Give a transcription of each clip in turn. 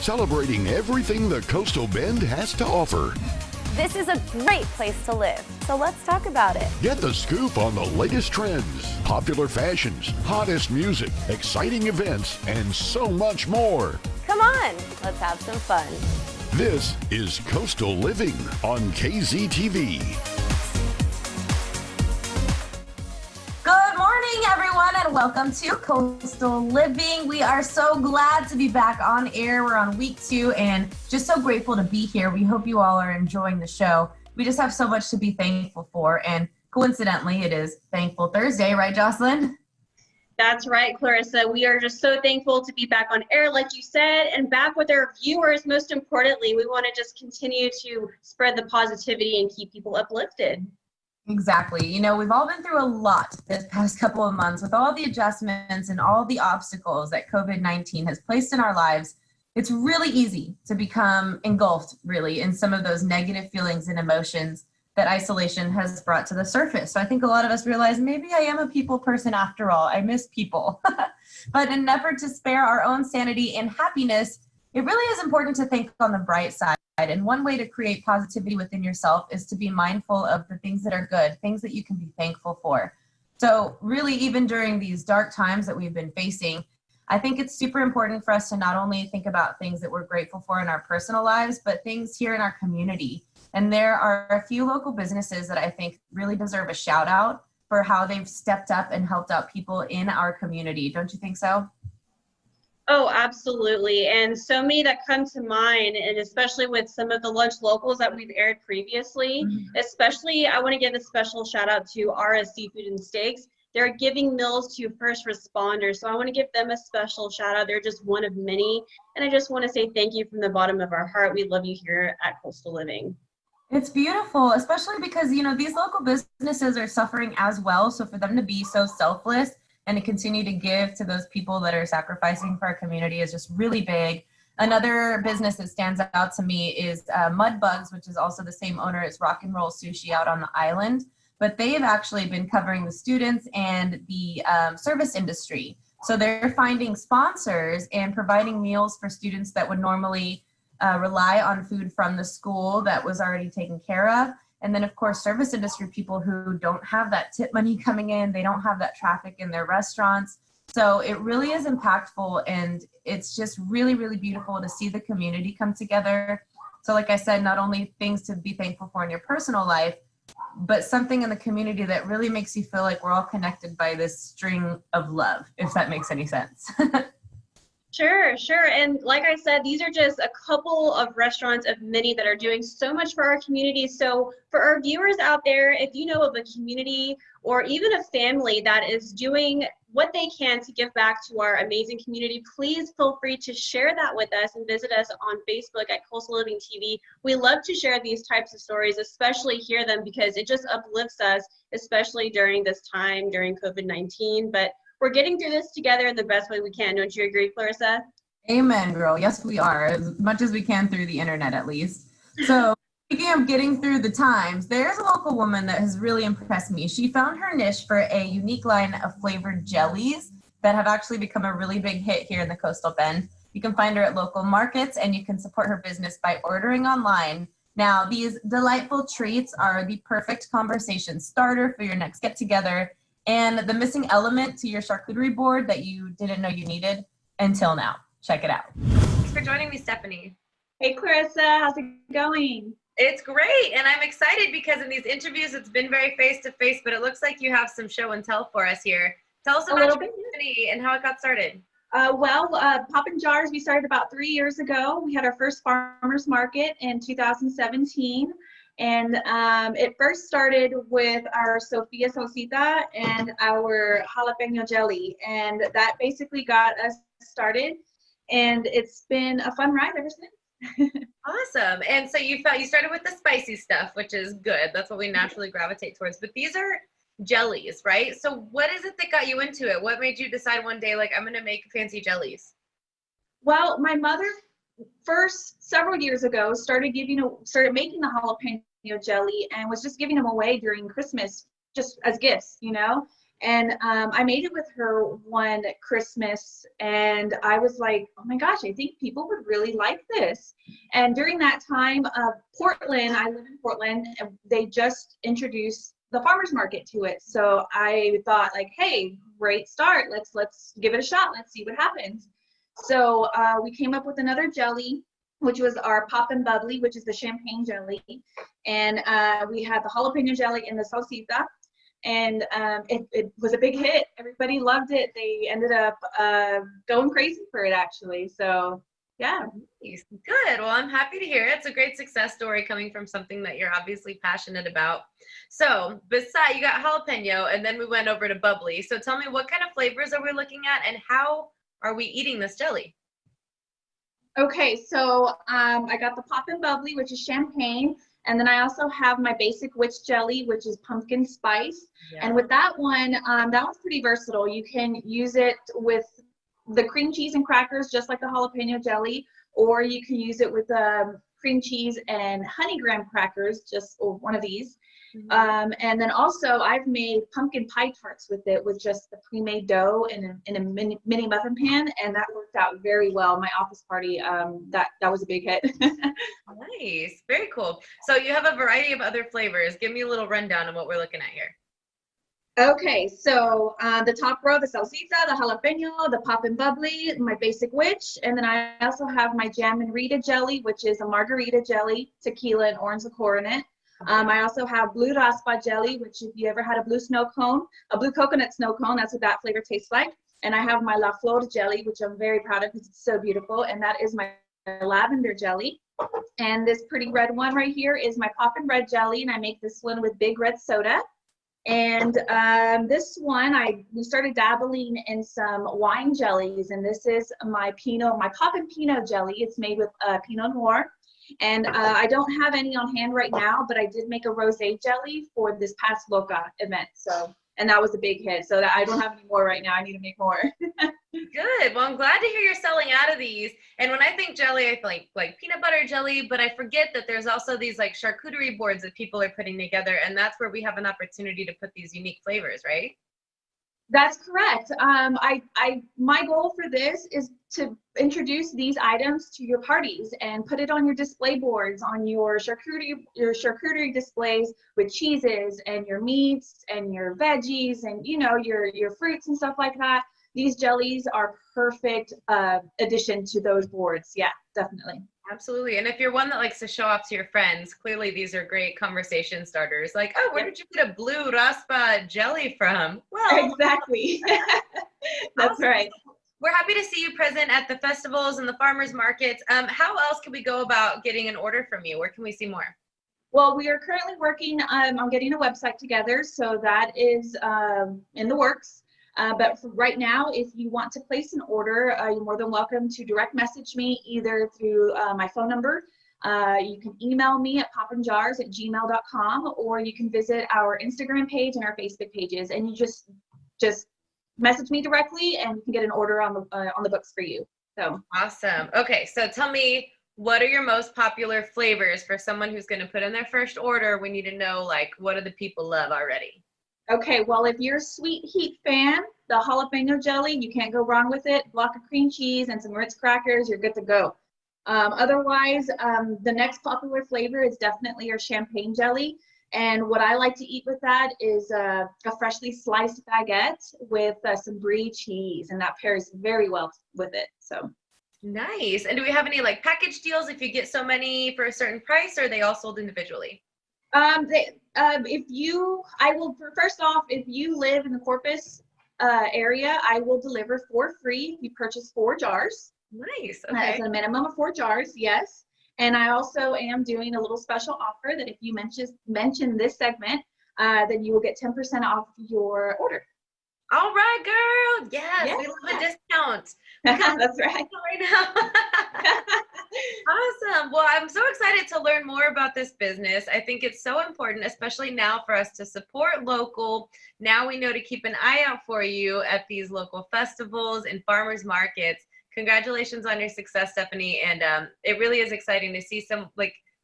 celebrating everything the Coastal Bend has to offer. This is a great place to live, so let's talk about it. Get the scoop on the latest trends, popular fashions, hottest music, exciting events, and so much more. Come on, let's have some fun. This is Coastal Living on KZTV. Good morning, everyone, and welcome to Coastal Living. We are so glad to be back on air. We're on week 2 and just so grateful to be here. We hope you all are enjoying the show. We just have so much to be thankful for, and coincidentally, it is Thankful Thursday, right, Jocelyn? That's right, Clarissa. We are just so thankful to be back on air, like you said, and back with our viewers. Most importantly, we want to just continue to spread the positivity and keep people uplifted. Exactly. You know, we've all been through a lot this past couple of months with all the adjustments and all the obstacles that COVID-19 has placed in our lives. It's really easy to become engulfed, really, in some of those negative feelings and emotions that isolation has brought to the surface. So I think a lot of us realize maybe I am a people person after all. I miss people. But in an effort to spare our own sanity and happiness, it really is important to think on the bright side. And one way to create positivity within yourself is to be mindful of the things that are good, things that you can be thankful for. So really, even during these dark times that we've been facing, I think it's super important for us to not only think about things that we're grateful for in our personal lives, but things here in our community. And there are a few local businesses that I think really deserve a shout out for how they've stepped up and helped out people in our community. Don't you think so? Oh, absolutely. And so many that come to mind, and especially with some of the lunch locals that we've aired previously, especially I want to give a special shout out to RS Seafood and Steaks. They're giving meals to first responders. So I want to give them a special shout out. They're just one of many. And I just want to say thank you from the bottom of our heart. We love you here at Coastal Living. It's beautiful, especially because, you know, these local businesses are suffering as well. So for them to be so selfless and to continue to give to those people that are sacrificing for our community is just really big. Another business that stands out to me is Mud Bugs, which is also the same owner as Rock and Roll Sushi out on the island. But they have actually been covering the students and the service industry. So they're finding sponsors and providing meals for students that would normally rely on food from the school that was already taken care of. And then, of course, service industry people who don't have that tip money coming in, they don't have that traffic in their restaurants. So it really is impactful, and it's just really, really beautiful to see the community come together. So like I said, not only things to be thankful for in your personal life, but something in the community that really makes you feel like we're all connected by this string of love, if that makes any sense. Sure. And like I said, these are just a couple of restaurants of many that are doing so much for our community. So for our viewers out there, if you know of a community or even a family that is doing what they can to give back to our amazing community, please feel free to share that with us and visit us on Facebook at Coastal Living TV. We love to share these types of stories, especially hear them, because it just uplifts us, especially during this time, during COVID-19. But we're getting through this together in the best way we can. Don't you agree, Clarissa? Amen, girl. Yes, we are, as much as we can through the internet, at least. So speaking of getting through the times, there's a local woman that has really impressed me. She found her niche for a unique line of flavored jellies that have actually become a really big hit here in the Coastal Bend. You can find her at local markets, and you can support her business by ordering online. Now, these delightful treats are the perfect conversation starter for your next get-together, and the missing element to your charcuterie board that you didn't know you needed until now. Check it out. Thanks for joining me, Stephanie. Hey, Clarissa, how's it going? It's great, and I'm excited because in these interviews, it's been very face-to-face, but it looks like you have some show and tell for us here. Tell us about your company and how it got started. Poppin Jars, we started about 3 years ago. We had our first farmers market in 2017. And it first started with our Sofia Salsita and our jalapeno jelly. And that basically got us started. And it's been a fun ride ever since. Awesome. And so you started with the spicy stuff, which is good. That's what we naturally gravitate towards. But these are jellies, right? So what is it that got you into it? What made you decide one day, like, I'm going to make fancy jellies? Well, my mother first, several years ago, started making the jalapeno jelly and was just giving them away during Christmas just as gifts, you know. And I made it with her one Christmas, and I was like, oh my gosh, I think people would really like this. And during that time, Portland, I live in Portland, and they just introduced the farmers market to it. So I thought like, hey, great start. Let's give it a shot. Let's see what happens. So we came up with another jelly, which was our Poppin Bubbly, which is the champagne jelly. And we had the jalapeno jelly and the salsita. And it was a big hit. Everybody loved it. They ended up going crazy for it, actually. So yeah. Good. Well, I'm happy to hear it. It's a great success story coming from something that you're obviously passionate about. So besides, you got jalapeno, and then we went over to bubbly. So tell me, what kind of flavors are we looking at, and how are we eating this jelly? Okay, so I got the Poppin Bubbly, which is champagne. And then I also have my basic witch jelly, which is pumpkin spice. Yeah. And with that one, that one's pretty versatile. You can use it with the cream cheese and crackers, just like the jalapeno jelly, or you can use it with cream cheese and honey graham crackers, just one of these. Mm-hmm. And then also I've made pumpkin pie tarts with it, with just the pre-made dough in a mini muffin pan, and that worked out very well. My office party, that was a big hit. Nice, very cool. So you have a variety of other flavors. Give me a little rundown on what we're looking at here. Okay, so the top row, the salsita, the jalapeno, the Poppin Bubbly, my basic witch, and then I also have my jam and Rita jelly, which is a margarita jelly, tequila and orange liqueur in it. I also have blue raspa jelly, which if you ever had a blue coconut snow cone, that's what that flavor tastes like. And I have my La Flor jelly, which I'm very proud of because it's so beautiful, and that is my lavender jelly. And this pretty red one right here is my Poppin Red jelly, and I make this one with Big Red soda. And this one, we started dabbling in some wine jellies, and this is my Poppin Pinot jelly. It's made with Pinot Noir. And I don't have any on hand right now, but I did make a rosé jelly for this past Loca event. So, and that was a big hit. So that I don't have any more right now. I need to make more. Good. Well, I'm glad to hear you're selling out of these. And when I think jelly, I think like peanut butter jelly, but I forget that there's also these like charcuterie boards that people are putting together. And that's where we have an opportunity to put these unique flavors, right? That's correct. My goal for this is to introduce these items to your parties and put it on your display boards, on your charcuterie displays with cheeses and your meats and your veggies and your fruits and stuff like that. These jellies are perfect addition to those boards. Yeah, definitely. Absolutely. And if you're one that likes to show off to your friends, clearly these are great conversation starters. Like, oh, where did you get a blue raspa jelly from? Well, exactly. That's awesome. Right. We're happy to see you present at the festivals and the farmers markets. How else can we go about getting an order from you? Where can we see more? Well, we are currently working on getting a website together. So that is in the works. But for right now, if you want to place an order, you're more than welcome to direct message me either through my phone number. You can email me at poppinjars@gmail.com, or you can visit our Instagram page and our Facebook pages, and you just message me directly, and you can get an order on the books for you. So awesome. Okay, so tell me, what are your most popular flavors for someone who's going to put in their first order? We need to know, like, what do the people love already? Okay, well, if you're a sweet heat fan, the jalapeno jelly, you can't go wrong with it. Block of cream cheese and some Ritz crackers, you're good to go. Otherwise, the next popular flavor is definitely your champagne jelly. And what I like to eat with that is a freshly sliced baguette with some brie cheese, and that pairs very well with it. So nice. And do we have any like package deals if you get so many for a certain price, or are they all sold individually? If you live in the Corpus area, I will deliver for free if you purchase 4 jars. Nice. Okay. That's a minimum of 4 jars, yes. And I also am doing a little special offer that if you mention this segment, then you will get 10% off your order. All right, girl. Yes, we love a discount. That's right. Right now. Awesome. Well, I'm so excited to learn more about this business. I think it's so important, especially now, for us to support local. Now we know to keep an eye out for you at these local festivals and farmers markets. Congratulations on your success, Stephanie. And it really is exciting to see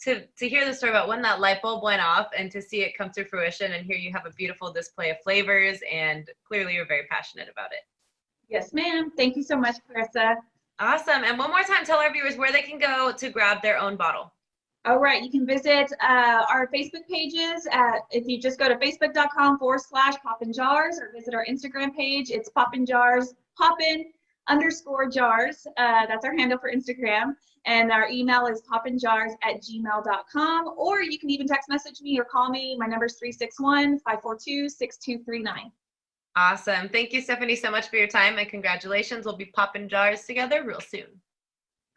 to hear the story about when that light bulb went off and to see it come to fruition, and here you have a beautiful display of flavors, and clearly you're very passionate about it. Yes, ma'am. Thank you so much, Clarissa. Awesome. And one more time, tell our viewers where they can go to grab their own bottle. All right, you can visit our Facebook pages if you just go to facebook.com/Poppin Jars, or visit our Instagram page. It's Poppin Jars, Poppin_Jars. That's our handle for Instagram. And our email is poppinjars@gmail.com, or you can even text message me or call me. My number is 361-542-6239. Awesome. Thank you, Stephanie, so much for your time, and congratulations. We'll be popping jars together real soon.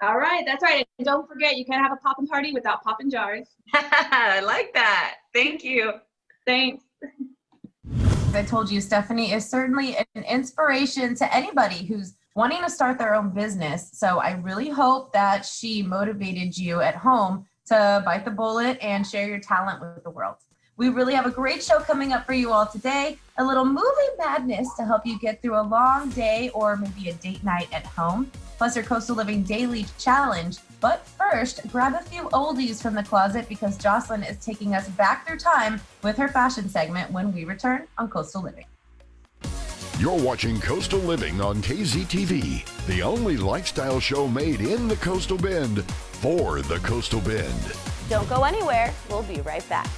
All right, that's right. And don't forget, you can't have a poppin' party without poppin' jars. I like that. Thank you. Thanks. As I told you, Stephanie is certainly an inspiration to anybody who's wanting to start their own business. So I really hope that she motivated you at home to bite the bullet and share your talent with the world. We really have a great show coming up for you all today. A little movie madness to help you get through a long day or maybe a date night at home, plus your Coastal Living Daily Challenge. But first, grab a few oldies from the closet because Jocelyn is taking us back through time with her fashion segment when we return on Coastal Living. You're watching Coastal Living on KZTV, the only lifestyle show made in the Coastal Bend for the Coastal Bend. Don't go anywhere. We'll be right back.